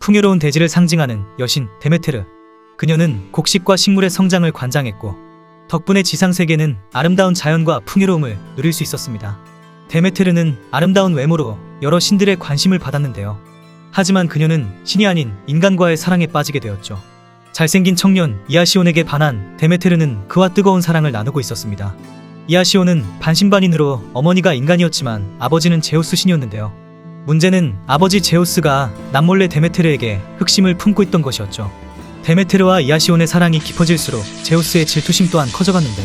풍요로운 대지를 상징하는 여신 데메테르. 그녀는 곡식과 식물의 성장을 관장했고 덕분에 지상세계는 아름다운 자연과 풍요로움을 누릴 수 있었습니다. 데메테르는 아름다운 외모로 여러 신들의 관심을 받았는데요. 하지만 그녀는 신이 아닌 인간과의 사랑에 빠지게 되었죠. 잘생긴 청년 이아시온에게 반한 데메테르는 그와 뜨거운 사랑을 나누고 있었습니다. 이아시온은 반신반인으로 어머니가 인간이었지만 아버지는 제우스 신이었는데요. 문제는 아버지 제우스가 남몰래 데메테르에게 흑심을 품고 있던 것이었죠. 데메테르와 이아시온의 사랑이 깊어질수록 제우스의 질투심 또한 커져갔는데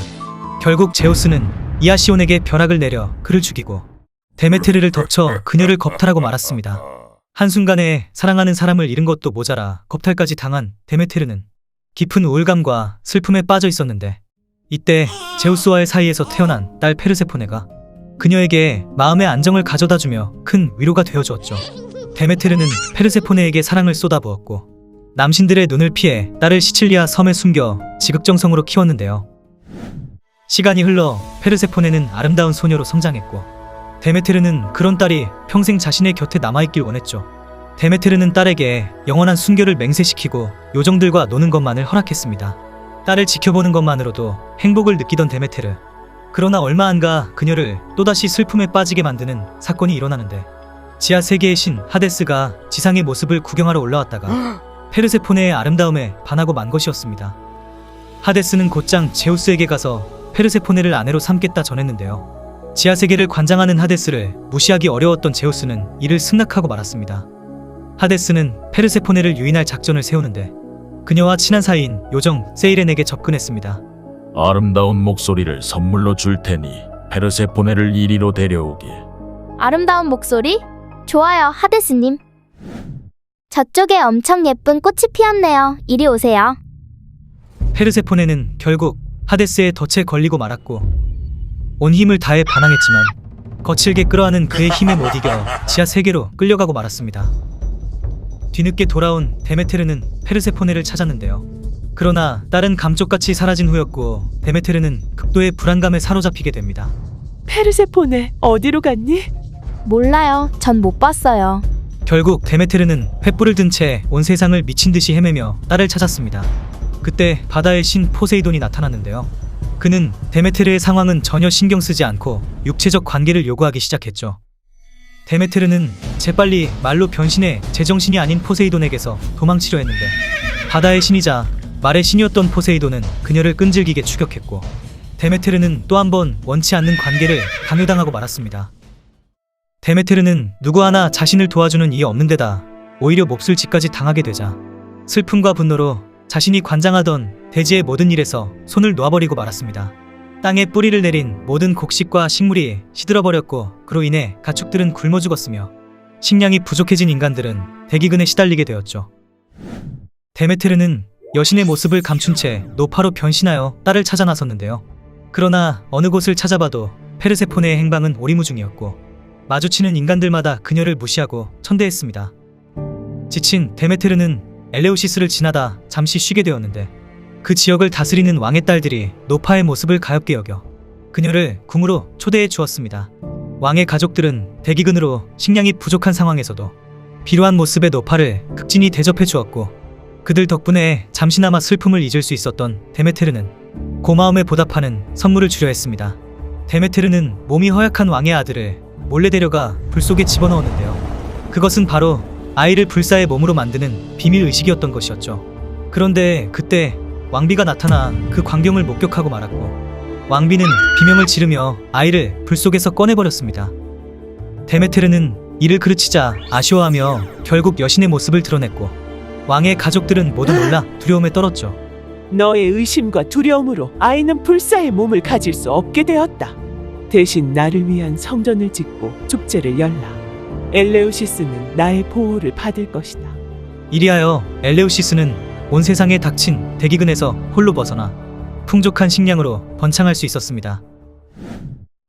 결국 제우스는 이아시온에게 벼락을 내려 그를 죽이고 데메테르를 덮쳐 그녀를 겁탈하고 말았습니다. 한순간에 사랑하는 사람을 잃은 것도 모자라 겁탈까지 당한 데메테르는 깊은 우울감과 슬픔에 빠져 있었는데 이때 제우스와의 사이에서 태어난 딸 페르세포네가 그녀에게 마음의 안정을 가져다주며 큰 위로가 되어주었죠. 데메테르는 페르세포네에게 사랑을 쏟아부었고 남신들의 눈을 피해 딸을 시칠리아 섬에 숨겨 지극정성으로 키웠는데요. 시간이 흘러 페르세포네는 아름다운 소녀로 성장했고 데메테르는 그런 딸이 평생 자신의 곁에 남아있길 원했죠. 데메테르는 딸에게 영원한 순결을 맹세시키고 요정들과 노는 것만을 허락했습니다. 딸을 지켜보는 것만으로도 행복을 느끼던 데메테르. 그러나 얼마 안 가 그녀를 또다시 슬픔에 빠지게 만드는 사건이 일어나는데 지하 세계의 신 하데스가 지상의 모습을 구경하러 올라왔다가 페르세포네의 아름다움에 반하고 만 것이었습니다. 하데스는 곧장 제우스에게 가서 페르세포네를 아내로 삼겠다 전했는데요. 지하 세계를 관장하는 하데스를 무시하기 어려웠던 제우스는 이를 승낙하고 말았습니다. 하데스는 페르세포네를 유인할 작전을 세우는데 그녀와 친한 사이인 요정 세이렌에게 접근했습니다. 아름다운 목소리를 선물로 줄 테니 페르세포네를 이리로 데려오게. 아름다운 목소리? 좋아요, 하데스님. 저쪽에 엄청 예쁜 꽃이 피었네요. 이리 오세요. 페르세포네는 결국 하데스의 덫에 걸리고 말았고 온 힘을 다해 반항했지만 거칠게 끌어안은 그의 힘에 못 이겨 지하 세계로 끌려가고 말았습니다. 뒤늦게 돌아온 데메테르는 페르세포네를 찾았는데요. 그러나 딸은 감쪽같이 사라진 후였고 데메테르는 극도의 불안감에 사로잡히게 됩니다. 페르세포네, 어디로 갔니? 몰라요. 전 못 봤어요. 결국 데메테르는 횃불을 든 채 온 세상을 미친 듯이 헤매며 딸을 찾았습니다. 그때 바다의 신 포세이돈이 나타났는데요. 그는 데메테르의 상황은 전혀 신경 쓰지 않고 육체적 관계를 요구하기 시작했죠. 데메테르는 재빨리 말로 변신해 제정신이 아닌 포세이돈에게서 도망치려 했는데 바다의 신이자 말의 신이었던 포세이돈은 그녀를 끈질기게 추격했고 데메테르는 또 한 번 원치 않는 관계를 강요당하고 말았습니다. 데메테르는 누구 하나 자신을 도와주는 이가 없는 데다 오히려 몹쓸 짓까지 당하게 되자 슬픔과 분노로 자신이 관장하던 대지의 모든 일에서 손을 놓아버리고 말았습니다. 땅에 뿌리를 내린 모든 곡식과 식물이 시들어버렸고 그로 인해 가축들은 굶어 죽었으며 식량이 부족해진 인간들은 대기근에 시달리게 되었죠. 데메테르는 여신의 모습을 감춘 채 노파로 변신하여 딸을 찾아 나섰는데요. 그러나 어느 곳을 찾아봐도 페르세포네의 행방은 오리무중이었고 마주치는 인간들마다 그녀를 무시하고 천대했습니다. 지친 데메테르는 엘레우시스를 지나다 잠시 쉬게 되었는데 그 지역을 다스리는 왕의 딸들이 노파의 모습을 가엾게 여겨 그녀를 궁으로 초대해 주었습니다. 왕의 가족들은 대기근으로 식량이 부족한 상황에서도 비루한 모습의 노파를 극진히 대접해 주었고 그들 덕분에 잠시나마 슬픔을 잊을 수 있었던 데메테르는 고마움에 보답하는 선물을 주려 했습니다. 데메테르는 몸이 허약한 왕의 아들을 몰래 데려가 불 속에 집어넣었는데요. 그것은 바로 아이를 불사의 몸으로 만드는 비밀의식이었던 것이었죠. 그런데 그때 왕비가 나타나 그 광경을 목격하고 말았고 왕비는 비명을 지르며 아이를 불 속에서 꺼내버렸습니다. 데메테르는 이를 그르치자 아쉬워하며 결국 여신의 모습을 드러냈고 왕의 가족들은 모두 놀라 두려움에 떨었죠. 너의 의심과 두려움으로 아이는 불사의 몸을 가질 수 없게 되었다. 대신 나를 위한 성전을 짓고 축제를 열라. 엘레우시스는 나의 보호를 받을 것이다. 이리하여 엘레우시스는 온 세상에 닥친 대기근에서 홀로 벗어나 풍족한 식량으로 번창할 수 있었습니다.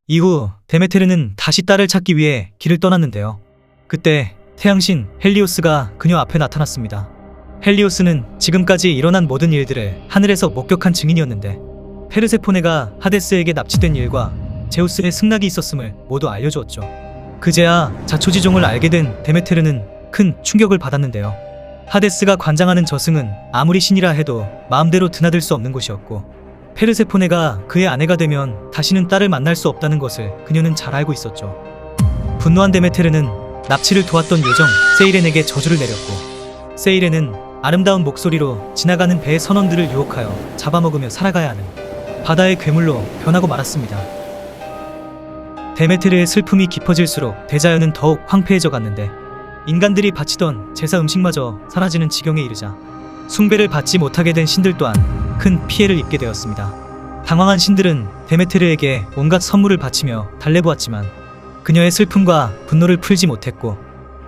이후 데메테르는 다시 딸을 찾기 위해 길을 떠났는데요. 그때 태양신 헬리오스가 그녀 앞에 나타났습니다. 헬리오스는 지금까지 일어난 모든 일들을 하늘에서 목격한 증인이었는데 페르세포네가 하데스에게 납치된 일과 제우스의 승낙이 있었음을 모두 알려주었죠. 그제야 자초지종을 알게 된 데메테르는 큰 충격을 받았는데요. 하데스가 관장하는 저승은 아무리 신이라 해도 마음대로 드나들 수 없는 곳이었고, 페르세포네가 그의 아내가 되면 다시는 딸을 만날 수 없다는 것을 그녀는 잘 알고 있었죠. 분노한 데메테르는 납치를 도왔던 요정 세이렌에게 저주를 내렸고, 세이렌은 아름다운 목소리로 지나가는 배의 선원들을 유혹하여 잡아먹으며 살아가야 하는 바다의 괴물로 변하고 말았습니다. 데메테르의 슬픔이 깊어질수록 대자연은 더욱 황폐해져 갔는데, 인간들이 바치던 제사 음식마저 사라지는 지경에 이르자 숭배를 받지 못하게 된 신들 또한 큰 피해를 입게 되었습니다. 당황한 신들은 데메테르에게 온갖 선물을 바치며 달래보았지만 그녀의 슬픔과 분노를 풀지 못했고,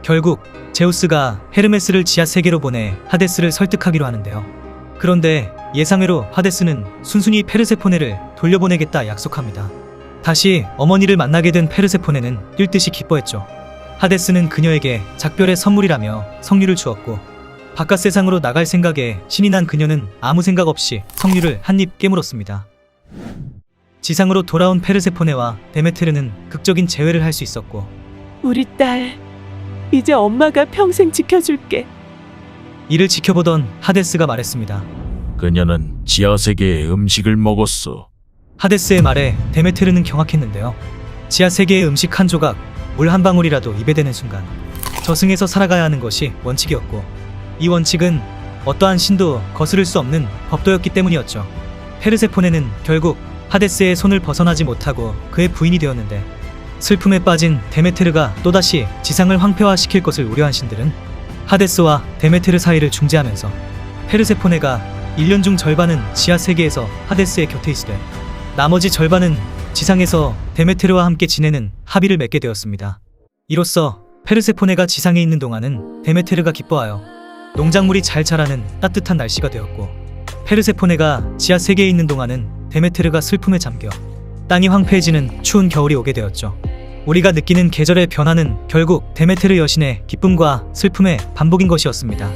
결국 제우스가 헤르메스를 지하 세계로 보내 하데스를 설득하기로 하는데요. 그런데 예상외로 하데스는 순순히 페르세포네를 돌려보내겠다 약속합니다. 다시 어머니를 만나게 된 페르세포네는 뛸 듯이 기뻐했죠. 하데스는 그녀에게 작별의 선물이라며 석류를 주었고, 바깥 세상으로 나갈 생각에 신이 난 그녀는 아무 생각 없이 석류를 한 입 깨물었습니다. 지상으로 돌아온 페르세포네와 데메테르는 극적인 재회를 할 수 있었고, 우리 딸, 이제 엄마가 평생 지켜줄게. 이를 지켜보던 하데스가 말했습니다. 그녀는 지하 세계의 음식을 먹었어. 하데스의 말에 데메테르는 경악했는데요. 지하 세계의 음식 한 조각, 물 한 방울이라도 입에 대는 순간 저승에서 살아가야 하는 것이 원칙이었고, 이 원칙은 어떠한 신도 거스를 수 없는 법도였기 때문이었죠. 페르세포네는 결국 하데스의 손을 벗어나지 못하고 그의 부인이 되었는데, 슬픔에 빠진 데메테르가 또다시 지상을 황폐화시킬 것을 우려한 신들은 하데스와 데메테르 사이를 중재하면서 페르세포네가 1년 중 절반은 지하 세계에서 하데스의 곁에 있으되 나머지 절반은 지상에서 데메테르와 함께 지내는 합의를 맺게 되었습니다. 이로써 페르세포네가 지상에 있는 동안은 데메테르가 기뻐하여 농작물이 잘 자라는 따뜻한 날씨가 되었고, 페르세포네가 지하 세계에 있는 동안은 데메테르가 슬픔에 잠겨 땅이 황폐해지는 추운 겨울이 오게 되었죠. 우리가 느끼는 계절의 변화는 결국 데메테르 여신의 기쁨과 슬픔의 반복인 것이었습니다.